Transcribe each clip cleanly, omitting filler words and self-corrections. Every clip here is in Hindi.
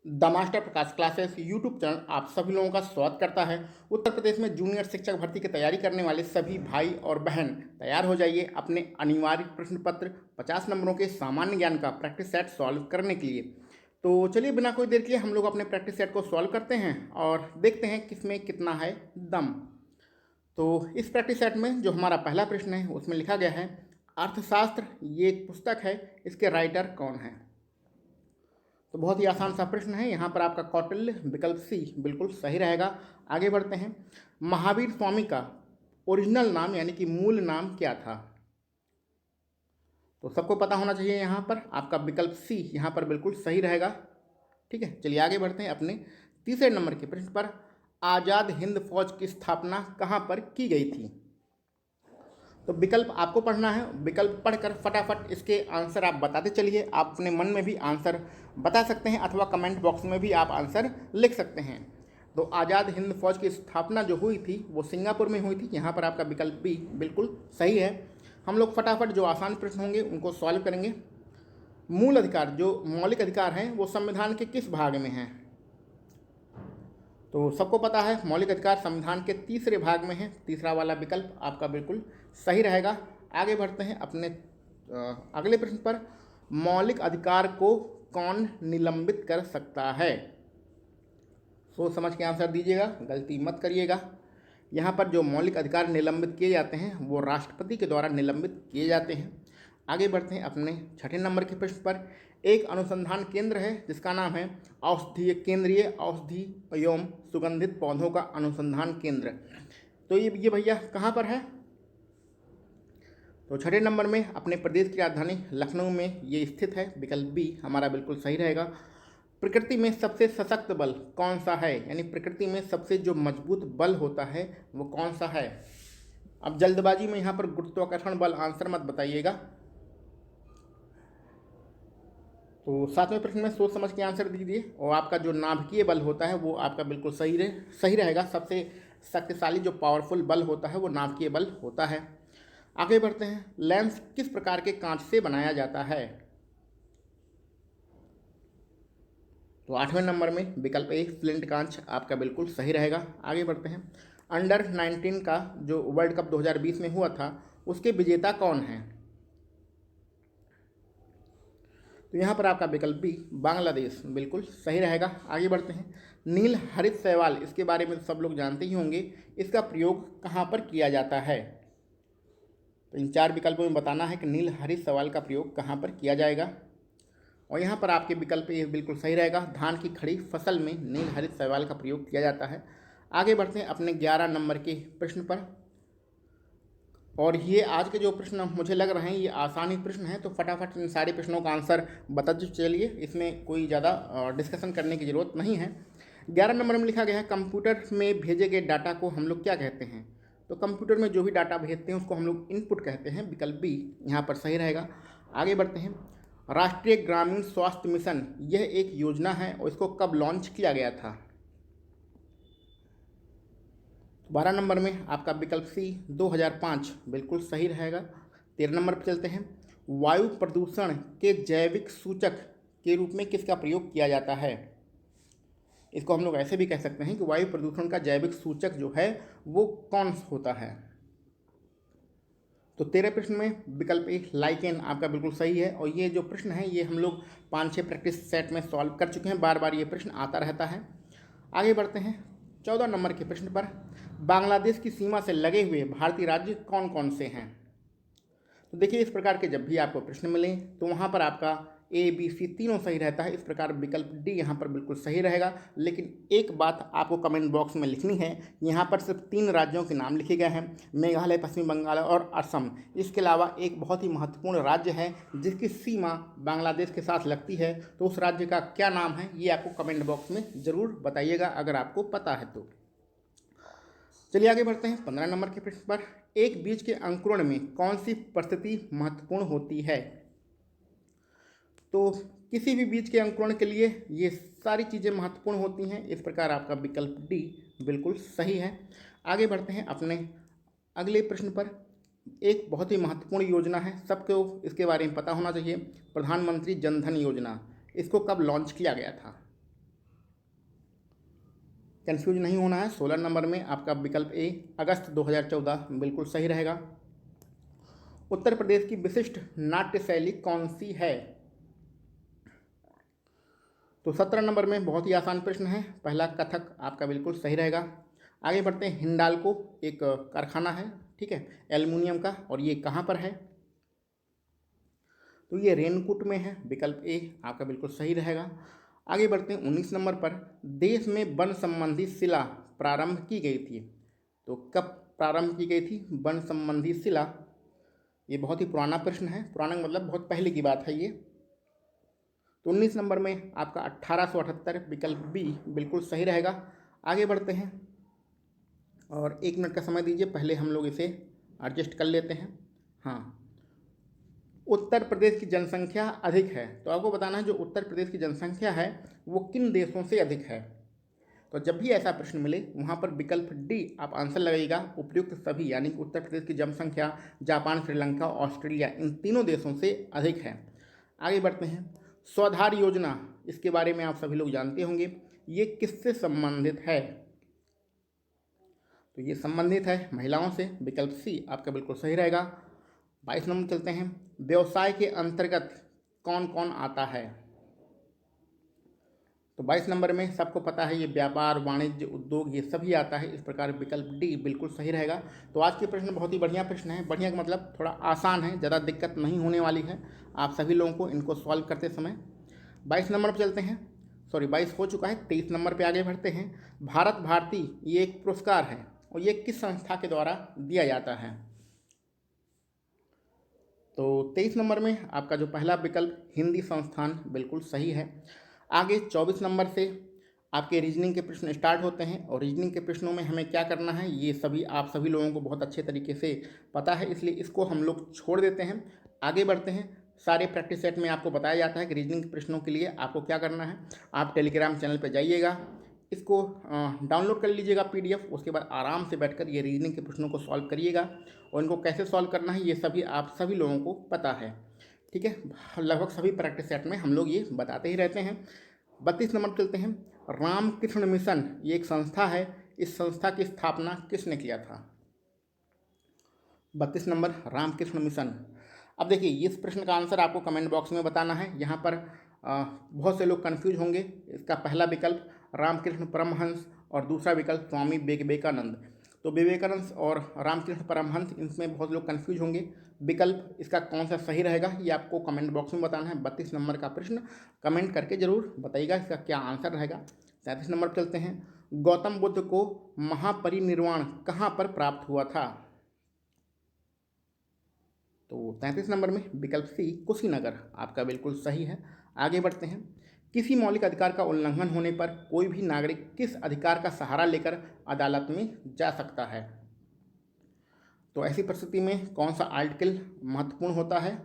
The master Prakash classes YouTube channel आप सभी लोगों का स्वागत करता है। उत्तर प्रदेश में जूनियर शिक्षक भर्ती की तैयारी करने वाले सभी भाई और बहन तैयार हो जाइए अपने अनिवार्य प्रश्न पत्र 50 नंबरों के सामान्य ज्ञान का प्रैक्टिस सेट सॉल्व करने के लिए। तो चलिए बिना कोई देर किए हम लोग अपने प्रैक्टिस सेट को सॉल्व करते हैं और देखते हैं किसमें कितना है दम। तो इस प्रैक्टिस सेट में जो हमारा पहला प्रश्न है उसमें लिखा गया है अर्थशास्त्र ये एक पुस्तक है, इसके राइटर कौन है। तो बहुत ही आसान सा प्रश्न है। यहाँ पर आपका कौटिल्य विकल्प सी बिल्कुल सही रहेगा। आगे बढ़ते हैं। महावीर स्वामी का ओरिजिनल नाम यानी कि मूल नाम क्या था। तो सबको पता होना चाहिए। यहाँ पर आपका विकल्प सी यहाँ पर बिल्कुल सही रहेगा। ठीक है, चलिए आगे बढ़ते हैं अपने तीसरे नंबर के प्रश्न पर। आज़ाद हिंद फौज की स्थापना कहाँ पर की गई थी। तो विकल्प आपको पढ़ना है। विकल्प पढ़कर फटाफट इसके आंसर आप बताते चलिए। आप अपने मन में भी आंसर बता सकते हैं अथवा कमेंट बॉक्स में भी आप आंसर लिख सकते हैं। तो आज़ाद हिंद फौज की स्थापना जो हुई थी वो सिंगापुर में हुई थी। यहाँ पर आपका विकल्प बी बिल्कुल सही है। हम लोग फटाफट जो आसान प्रश्न होंगे उनको सॉल्व करेंगे। मूल अधिकार जो मौलिक अधिकार हैं वो संविधान के किस भाग में हैं। तो सबको पता है मौलिक अधिकार संविधान के तीसरे भाग में है। तीसरा वाला विकल्प आपका बिल्कुल सही रहेगा। आगे बढ़ते हैं अपने अगले प्रश्न पर। मौलिक अधिकार को कौन निलंबित कर सकता है। सोच समझ के आंसर दीजिएगा, गलती मत करिएगा। यहाँ पर जो मौलिक अधिकार निलंबित किए जाते हैं वो राष्ट्रपति के द्वारा निलंबित किए जाते हैं। आगे बढ़ते हैं अपने छठे नंबर के प्रश्न पर। एक अनुसंधान केंद्र है जिसका नाम है औषधीय केंद्रीय औषधि एवं सुगंधित पौधों का अनुसंधान केंद्र। तो ये भैया कहाँ पर है। तो छठे नंबर में अपने प्रदेश की राजधानी लखनऊ में ये स्थित है। विकल्प बी हमारा बिल्कुल सही रहेगा। प्रकृति में सबसे सशक्त बल कौन सा है, यानी प्रकृति में सबसे जो मजबूत बल होता है वो कौन सा है। अब जल्दबाजी में यहाँ पर गुरुत्वाकर्षण बल आंसर मत बताइएगा। तो सातवें प्रश्न में सोच समझ के आंसर दीजिए। और आपका जो नाभिकीय बल होता है वो आपका बिल्कुल सही रहेगा। सबसे शक्तिशाली जो पावरफुल बल होता है वो नाभिकीय बल होता है। आगे बढ़ते हैं। लेंस किस प्रकार के कांच से बनाया जाता है। तो आठवें नंबर में विकल्प ए फ्लिंट कांच आपका बिल्कुल सही रहेगा। आगे बढ़ते हैं। अंडर 19 का जो वर्ल्ड कप 2020 में हुआ था उसके विजेता कौन हैं। तो यहाँ पर आपका विकल्प बी बांग्लादेश बिल्कुल सही रहेगा। आगे बढ़ते हैं। नील हरित शैवाल इसके बारे में सब लोग जानते ही होंगे। इसका प्रयोग कहाँ पर किया जाता है। तो इन चार विकल्पों में बताना है कि नील हरित शैवाल का प्रयोग कहाँ पर किया जाएगा। और यहाँ पर आपके विकल्प ये बिल्कुल सही रहेगा। धान की खड़ी फसल में नील हरित शैवाल का प्रयोग किया जाता है। आगे बढ़ते हैं अपने 11 नंबर के प्रश्न पर। और ये आज के जो प्रश्न मुझे लग रहे हैं ये आसान ही प्रश्न है। तो फटाफट इन सारे प्रश्नों का आंसर बताते चलिए। इसमें कोई ज़्यादा डिस्कशन करने की ज़रूरत नहीं है। 11 नंबर में लिखा गया है कंप्यूटर में भेजे गए डाटा को हम लोग क्या कहते हैं। तो कंप्यूटर में जो भी डाटा भेजते हैं उसको हम लोग इनपुट कहते हैं। विकल्प बी यहाँ पर सही रहेगा। आगे बढ़ते हैं। राष्ट्रीय ग्रामीण स्वास्थ्य मिशन यह एक योजना है और इसको कब लॉन्च किया गया था। 12 नंबर में आपका विकल्प सी 2005 बिल्कुल सही रहेगा। 13 नंबर पर चलते हैं। वायु प्रदूषण के जैविक सूचक के रूप में किसका प्रयोग किया जाता है। इसको हम लोग ऐसे भी कह सकते हैं कि वायु प्रदूषण का जैविक सूचक जो है वो कौन होता है। तो 13 प्रश्न में विकल्प ए लाइकेन आपका बिल्कुल सही है। और ये जो प्रश्न है ये हम लोग 5-6 प्रैक्टिस सेट में सॉल्व कर चुके हैं। बार बार ये प्रश्न आता रहता है। आगे बढ़ते हैं 14 नंबर के प्रश्न पर। बांग्लादेश की सीमा से लगे हुए भारतीय राज्य कौन कौन से हैं। तो देखिए इस प्रकार के जब भी आपको प्रश्न मिलें तो वहाँ पर आपका ए बी सी तीनों सही रहता है। इस प्रकार विकल्प डी यहाँ पर बिल्कुल सही रहेगा। लेकिन एक बात आपको कमेंट बॉक्स में लिखनी है। यहाँ पर सिर्फ 3 राज्यों के नाम लिखे गए हैं, मेघालय, पश्चिम बंगाल और असम। इसके अलावा एक बहुत ही महत्वपूर्ण राज्य है जिसकी सीमा बांग्लादेश के साथ लगती है। तो उस राज्य का क्या नाम है ये आपको कमेंट बॉक्स में ज़रूर बताइएगा अगर आपको पता है तो। चलिए आगे बढ़ते हैं 15 नंबर के प्रश्न पर। एक बीज के अंकुरण में कौन सी परिस्थिति महत्वपूर्ण होती है। तो किसी भी बीज के अंकुरण के लिए ये सारी चीज़ें महत्वपूर्ण होती हैं। इस प्रकार आपका विकल्प डी बिल्कुल सही है। आगे बढ़ते हैं अपने अगले प्रश्न पर। एक बहुत ही महत्वपूर्ण योजना है, सबको इसके बारे में पता होना चाहिए। प्रधानमंत्री जन धन योजना, इसको कब लॉन्च किया गया था। कंफ्यूज नहीं होना है। 16 नंबर में आपका विकल्प ए अगस्त 2014 बिल्कुल सही रहेगा। उत्तर प्रदेश की विशिष्ट नाट्य शैली कौन सी है? तो 17 नंबर में बहुत ही आसान प्रश्न है, पहला कथक आपका बिल्कुल सही रहेगा। आगे बढ़ते हैं। हिंडाल्को एक कारखाना है, ठीक है, एल्युमिनियम का, और ये कहाँ पर है? तो ये रेनकूट में है, विकल्प ए आपका बिल्कुल सही रहेगा। आगे बढ़ते हैं 19 नंबर पर। देश में वन संबंधी शिला प्रारंभ की गई थी, तो कब प्रारंभ की गई थी वन संबंधी शिला? ये बहुत ही पुराना प्रश्न है, पुराना मतलब बहुत पहले की बात है ये। तो 19 नंबर में आपका 1878 विकल्प बी बिल्कुल सही रहेगा। आगे बढ़ते हैं और 1 मिनट का समय दीजिए, पहले हम लोग इसे एडजस्ट कर लेते हैं। हाँ, उत्तर प्रदेश की जनसंख्या अधिक है, तो आपको बताना है जो उत्तर प्रदेश की जनसंख्या है वो किन देशों से अधिक है। तो जब भी ऐसा प्रश्न मिले वहाँ पर विकल्प डी आप आंसर लगाइएगा, उपयुक्त सभी, यानी कि उत्तर प्रदेश की जनसंख्या जापान, श्रीलंका, ऑस्ट्रेलिया, इन तीनों देशों से अधिक है। आगे बढ़ते हैं। स्वधार योजना, इसके बारे में आप सभी लोग जानते होंगे, ये किससे संबंधित है? तो ये संबंधित है महिलाओं से, विकल्प सी आपका बिल्कुल सही रहेगा। 22 नंबर चलते हैं। व्यवसाय के अंतर्गत कौन कौन आता है? तो 22 नंबर में सबको पता है ये व्यापार, वाणिज्य, उद्योग, ये सभी आता है, इस प्रकार विकल्प डी बिल्कुल सही रहेगा। तो आज के प्रश्न बहुत ही बढ़िया प्रश्न है, बढ़िया का मतलब थोड़ा आसान है, ज़्यादा दिक्कत नहीं होने वाली है आप सभी लोगों को इनको सॉल्व करते समय। 22 नंबर पर चलते हैं, सॉरी 22 हो चुका है, 23 नंबर पर आगे बढ़ते हैं। भारत भारती ये एक पुरस्कार है और ये किस संस्था के द्वारा दिया जाता है? तो 23 नंबर में आपका जो पहला विकल्प हिंदी संस्थान बिल्कुल सही है। आगे 24 नंबर से आपके रीजनिंग के प्रश्न स्टार्ट होते हैं और रीजनिंग के प्रश्नों में हमें क्या करना है ये सभी आप सभी लोगों को बहुत अच्छे तरीके से पता है, इसलिए इसको हम लोग छोड़ देते हैं। आगे बढ़ते हैं। सारे प्रैक्टिस सेट में आपको बताया जाता है कि रीजनिंग के प्रश्नों के लिए आपको क्या करना है। आप टेलीग्राम चैनल पर जाइएगा, इसको डाउनलोड कर लीजिएगा PDF, उसके बाद आराम से बैठकर ये रीजनिंग के प्रश्नों को सॉल्व करिएगा और इनको कैसे सॉल्व करना है ये सभी आप सभी लोगों को पता है, ठीक है। लगभग सभी प्रैक्टिस सेट में हम लोग ये बताते ही रहते हैं। 32 नंबर चलते हैं। रामकृष्ण मिशन ये एक संस्था है, इस संस्था की स्थापना किसने किया था? 32 नंबर रामकृष्ण मिशन। अब देखिए इस प्रश्न का आंसर आपको कमेंट बॉक्स में बताना है। यहाँ पर बहुत से लोग कन्फ्यूज होंगे। इसका पहला विकल्प रामकृष्ण परमहंस और दूसरा विकल्प स्वामी विवेकानंद। तो विवेकानंद और रामकृष्ण परमहंस, इसमें बहुत लोग कन्फ्यूज होंगे। विकल्प इसका कौन सा सही रहेगा ये आपको कमेंट बॉक्स में बताना है। 32 नंबर का प्रश्न कमेंट करके जरूर बताइएगा इसका क्या आंसर रहेगा। 37 नंबर चलते हैं। गौतम बुद्ध को महापरिनिर्वाण कहाँ पर प्राप्त हुआ था? तो 33 नंबर में विकल्प सी कुशीनगर आपका बिल्कुल सही है। आगे बढ़ते हैं। किसी मौलिक अधिकार का उल्लंघन होने पर कोई भी नागरिक किस अधिकार का सहारा लेकर अदालत में जा सकता है? तो ऐसी परिस्थिति में कौन सा आर्टिकल महत्वपूर्ण होता है?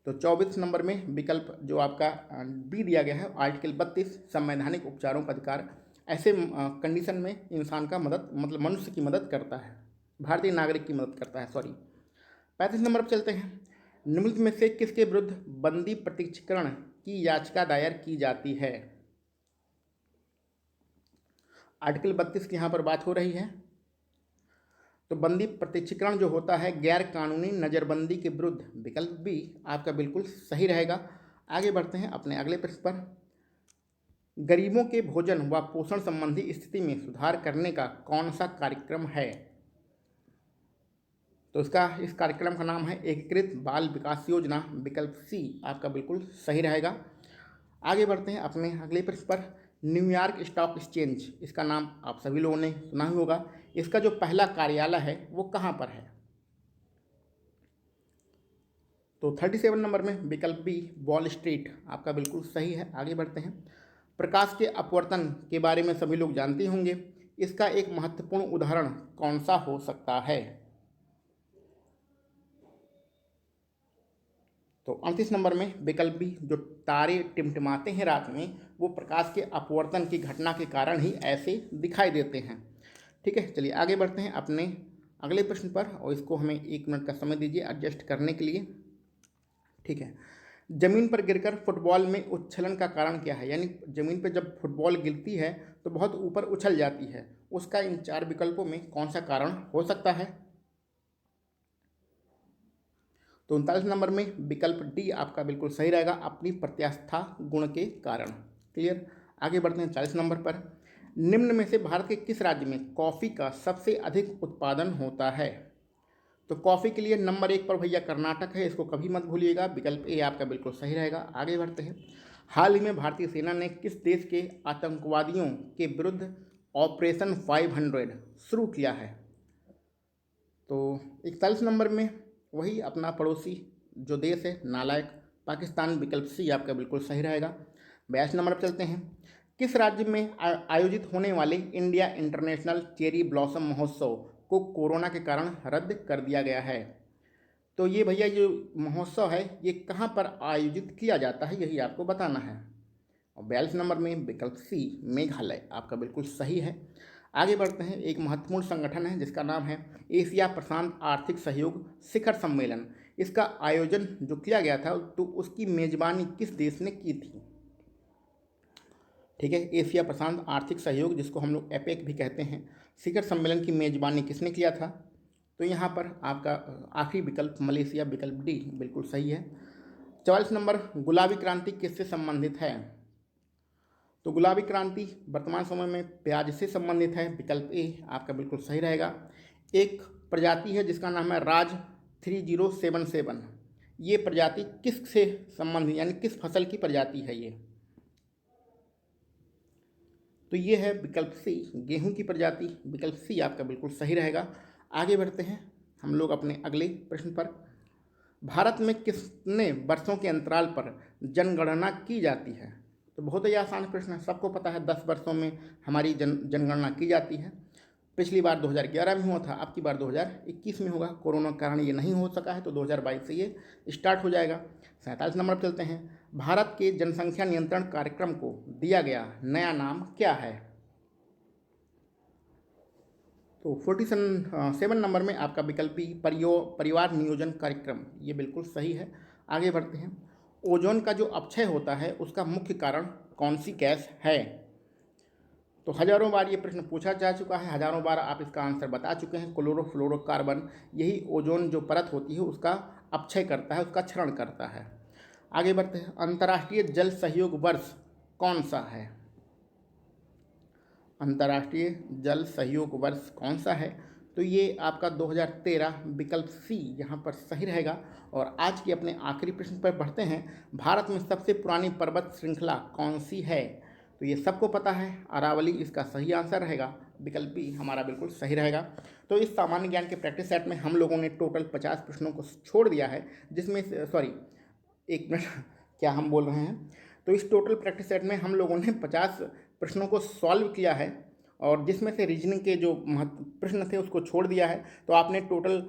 तो 24 नंबर में विकल्प जो आपका बी दिया गया है, आर्टिकल 32 संवैधानिक उपचारों का अधिकार। ऐसे कंडीशन में इंसान का मदद मतलब मनुष्य की मदद करता है, भारतीय नागरिक की मदद करता है, सॉरी। 35 नंबर पर चलते हैं। निम्नलिखित में से किसके विरुद्ध बंदी प्रत्यक्षीकरण की याचिका दायर की जाती है? आर्टिकल 32 की यहाँ पर बात हो रही है। तो बंदी प्रत्यक्षीकरण जो होता है गैर कानूनी नज़रबंदी के विरुद्ध, विकल्प बी आपका बिल्कुल सही रहेगा। आगे बढ़ते हैं अपने अगले प्रश्न पर। गरीबों के भोजन व पोषण संबंधी स्थिति में सुधार करने का कौन सा कार्यक्रम है? तो इस कार्यक्रम का नाम है एकीकृत बाल विकास योजना, विकल्प सी आपका बिल्कुल सही रहेगा। आगे बढ़ते हैं अपने अगले प्रश्न पर। न्यूयॉर्क स्टॉक एक्सचेंज, इसका नाम आप सभी लोगों ने सुना ही होगा। इसका जो पहला कार्यालय है वो कहाँ पर है? तो 37 नंबर में विकल्प बी वॉल स्ट्रीट आपका बिल्कुल सही है। आगे बढ़ते हैं। प्रकाश के अपवर्तन के बारे में सभी लोग जानते होंगे, इसका एक महत्वपूर्ण उदाहरण कौन सा हो सकता है? तो 38 नंबर में विकल्प बी जो तारे टिमटिमाते हैं रात में वो प्रकाश के अपवर्तन की घटना के कारण ही ऐसे दिखाई देते हैं, ठीक है। चलिए आगे बढ़ते हैं अपने अगले प्रश्न पर और इसको हमें 1 मिनट का समय दीजिए एडजस्ट करने के लिए, ठीक है। जमीन पर गिरकर फुटबॉल में उच्छलन का कारण क्या है, यानी जमीन पर जब फुटबॉल गिरती है तो बहुत ऊपर उछल जाती है, उसका इन 4 विकल्पों में कौन सा कारण हो सकता है? तो 39 नंबर में विकल्प डी आपका बिल्कुल सही रहेगा, अपनी प्रत्यास्था गुण के कारण। क्लियर। आगे बढ़ते हैं 40 नंबर पर। निम्न में से भारत के किस राज्य में कॉफ़ी का सबसे अधिक उत्पादन होता है? तो कॉफ़ी के लिए नंबर 1 पर भैया कर्नाटक है, इसको कभी मत भूलिएगा। विकल्प ए आपका बिल्कुल सही रहेगा। आगे बढ़ते हैं। हाल ही में भारतीय सेना ने किस देश के आतंकवादियों के विरुद्ध ऑपरेशन 500 शुरू किया है? तो 41 नंबर में वही अपना पड़ोसी जो देश है नालायक पाकिस्तान, विकल्प सी आपका बिल्कुल सही रहेगा। 42 नंबर पर चलते हैं। किस राज्य में आयोजित होने वाले इंडिया इंटरनेशनल चेरी ब्लॉसम महोत्सव को कोरोना के कारण रद्द कर दिया गया है? तो ये भैया जो महोत्सव है ये कहाँ पर आयोजित किया जाता है, यही आपको बताना है। और 42 नंबर में विकल्प सी मेघालय आपका बिल्कुल सही है। आगे बढ़ते हैं। एक महत्वपूर्ण संगठन है जिसका नाम है एशिया प्रशांत आर्थिक सहयोग शिखर सम्मेलन। इसका आयोजन जो किया गया था तो उसकी मेजबानी किस देश ने की थी? ठीक है, एशिया प्रशांत आर्थिक सहयोग जिसको हम लोग एपेक भी कहते हैं, शिखर सम्मेलन की मेजबानी किसने किया था? तो यहाँ पर आपका आखिरी विकल्प मलेशिया, विकल्प डी बिल्कुल सही है। 44 नंबर, गुलाबी क्रांति किससे संबंधित है? तो गुलाबी क्रांति वर्तमान समय में प्याज से संबंधित है, विकल्प ए आपका बिल्कुल सही रहेगा। एक प्रजाति है जिसका नाम है राज 3077। ये प्रजाति किस से संबंधित, यानी किस फसल की प्रजाति है ये? तो ये है विकल्प सी गेहूं की प्रजाति, विकल्प सी आपका बिल्कुल सही रहेगा। आगे बढ़ते हैं हम लोग अपने अगले प्रश्न पर। भारत में कितने वर्षों के अंतराल पर जनगणना की जाती है? तो बहुत ही आसान प्रश्न है, सबको पता है 10 वर्षों में हमारी जनगणना की जाती है। पिछली बार 2011 में हुआ था, अब की बार 2021 में होगा। कोरोना के कारण ये नहीं हो सका है तो 2022 से ये स्टार्ट हो जाएगा। 47 नंबर पर चलते हैं। भारत के जनसंख्या नियंत्रण कार्यक्रम को दिया गया नया नाम क्या है? तो 47 नंबर में आपका विकल्पी परिवार नियोजन कार्यक्रम, ये बिल्कुल सही है। आगे बढ़ते हैं। ओजोन का जो अपक्षय होता है उसका मुख्य कारण कौन सी गैस है? तो हजारों बार ये प्रश्न पूछा जा चुका है, हजारों बार आप इसका आंसर बता चुके हैं। क्लोरोफ्लोरोकार्बन, यही ओजोन जो परत होती है उसका अपक्षय करता है, उसका क्षरण करता है। आगे बढ़ते हैं। अंतर्राष्ट्रीय जल सहयोग वर्ष कौन सा है? अंतर्राष्ट्रीय जल सहयोग वर्ष कौन सा है? तो ये आपका 2013, विकल्प सी यहाँ पर सही रहेगा। और आज के अपने आखिरी प्रश्न पर बढ़ते हैं। भारत में सबसे पुरानी पर्वत श्रृंखला कौन सी है? तो ये सबको पता है, अरावली इसका सही आंसर रहेगा, विकल्प बी हमारा बिल्कुल सही रहेगा। तो इस सामान्य ज्ञान के प्रैक्टिस सेट में हम लोगों ने टोटल 50 प्रश्नों को छोड़ दिया है, जिसमें सॉरी एक मिनट क्या हम बोल रहे हैं। तो इस टोटल प्रैक्टिस सेट में हम लोगों ने 50 प्रश्नों को सॉल्व किया है और जिसमें से रीजनिंग के जो प्रश्न थे उसको छोड़ दिया है। तो आपने टोटल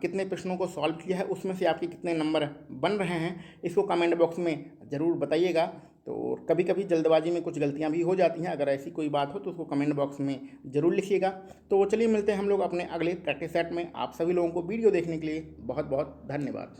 कितने प्रश्नों को सॉल्व किया है, उसमें से आपके कितने नंबर बन रहे हैं, इसको कमेंट बॉक्स में ज़रूर बताइएगा। तो कभी कभी जल्दबाजी में कुछ गलतियां भी हो जाती हैं, अगर ऐसी कोई बात हो तो उसको कमेंट बॉक्स में ज़रूर लिखिएगा। तो चलिए मिलते हैं हम लोग अपने अगले प्रैक्टिस सेट में। आप सभी लोगों को वीडियो देखने के लिए बहुत बहुत धन्यवाद।